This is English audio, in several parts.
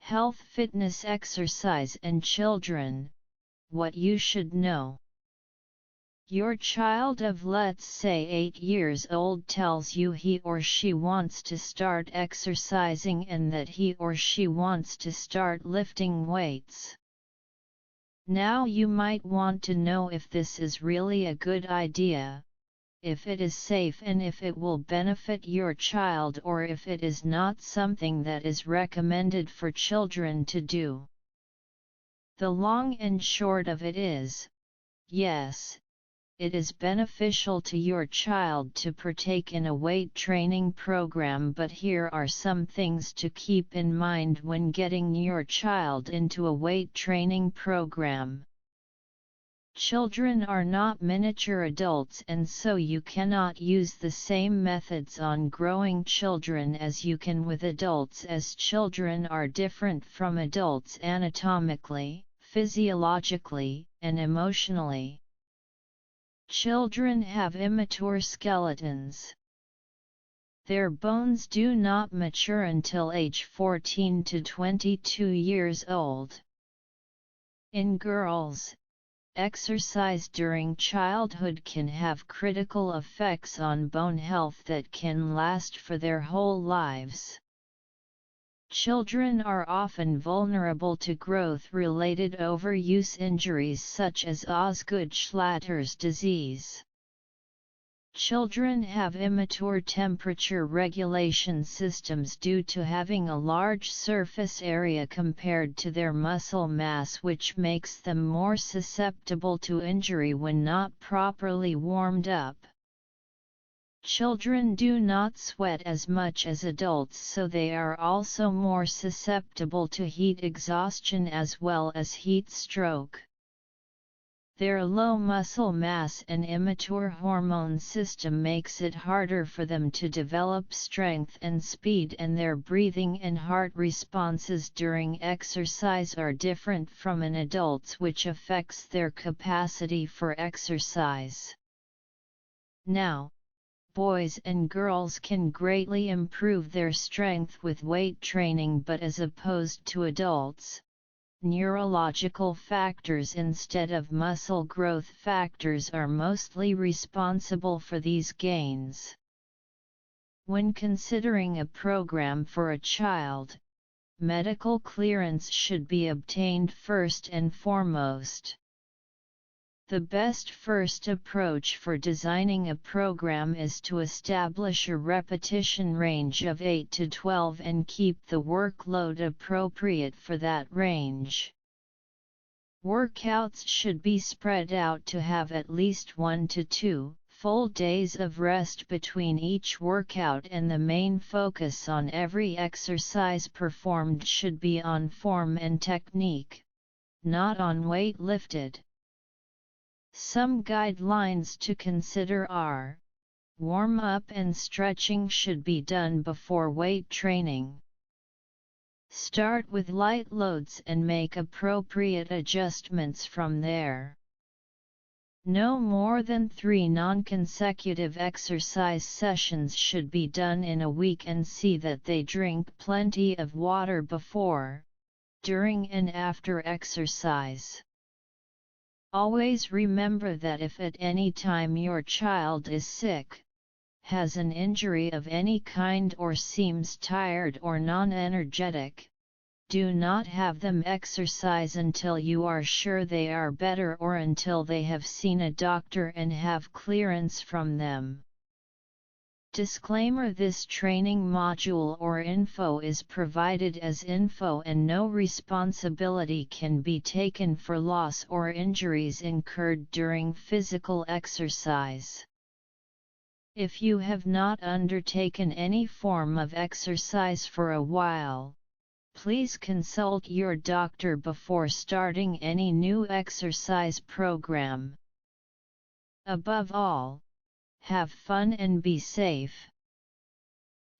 Health, fitness, exercise and children, what you should know. Your child of, let's say, 8 years old tells you he or she wants to start exercising and that he or she wants to start lifting weights. Now you might want to know if this is really a good idea, if it is safe and if it will benefit your child, or if it is not something that is recommended for children to do. The long and short of it is, yes, it is beneficial to your child to partake in a weight training program, but here are some things to keep in mind when getting your child into a weight training program. Children are not miniature adults, and so you cannot use the same methods on growing children as you can with adults, as children are different from adults anatomically, physiologically, and emotionally. Children have immature skeletons. Their bones do not mature until age 14 to 22 years old. In girls, exercise during childhood can have critical effects on bone health that can last for their whole lives. Children are often vulnerable to growth-related overuse injuries such as Osgood-Schlatter's disease. Children have immature temperature regulation systems due to having a large surface area compared to their muscle mass, which makes them more susceptible to injury when not properly warmed up. Children do not sweat as much as adults, so they are also more susceptible to heat exhaustion as well as heat stroke. Their low muscle mass and immature hormone system makes it harder for them to develop strength and speed, and their breathing and heart responses during exercise are different from an adult's, which affects their capacity for exercise. Now, boys and girls can greatly improve their strength with weight training, but as opposed to adults, neurological factors instead of muscle growth factors are mostly responsible for these gains. When considering a program for a child, medical clearance should be obtained first and foremost. The best first approach for designing a program is to establish a repetition range of 8 to 12 and keep the workload appropriate for that range. Workouts should be spread out to have at least 1 to 2 full days of rest between each workout, and the main focus on every exercise performed should be on form and technique, not on weight lifted. Some guidelines to consider are: warm-up and stretching should be done before weight training. Start with light loads and make appropriate adjustments from there. No more than 3 non-consecutive exercise sessions should be done in a week, and see that they drink plenty of water before, during and after exercise. Always remember that if at any time your child is sick, has an injury of any kind, or seems tired or non-energetic, do not have them exercise until you are sure they are better, or until they have seen a doctor and have clearance from them. Disclaimer: this training module or info is provided as info, and no responsibility can be taken for loss or injuries incurred during physical exercise. If you have not undertaken any form of exercise for a while, please consult your doctor before starting any new exercise program. Above all, have fun and be safe.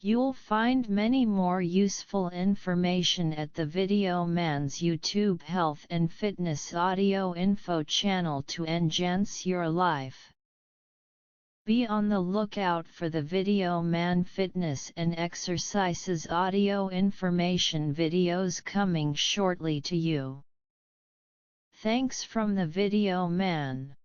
You'll find many more useful information at the Video Man's YouTube Health and Fitness Audio Info channel to enhance your life. Be on the lookout for the Video Man Fitness and Exercises audio information videos coming shortly to you. Thanks from the Video Man.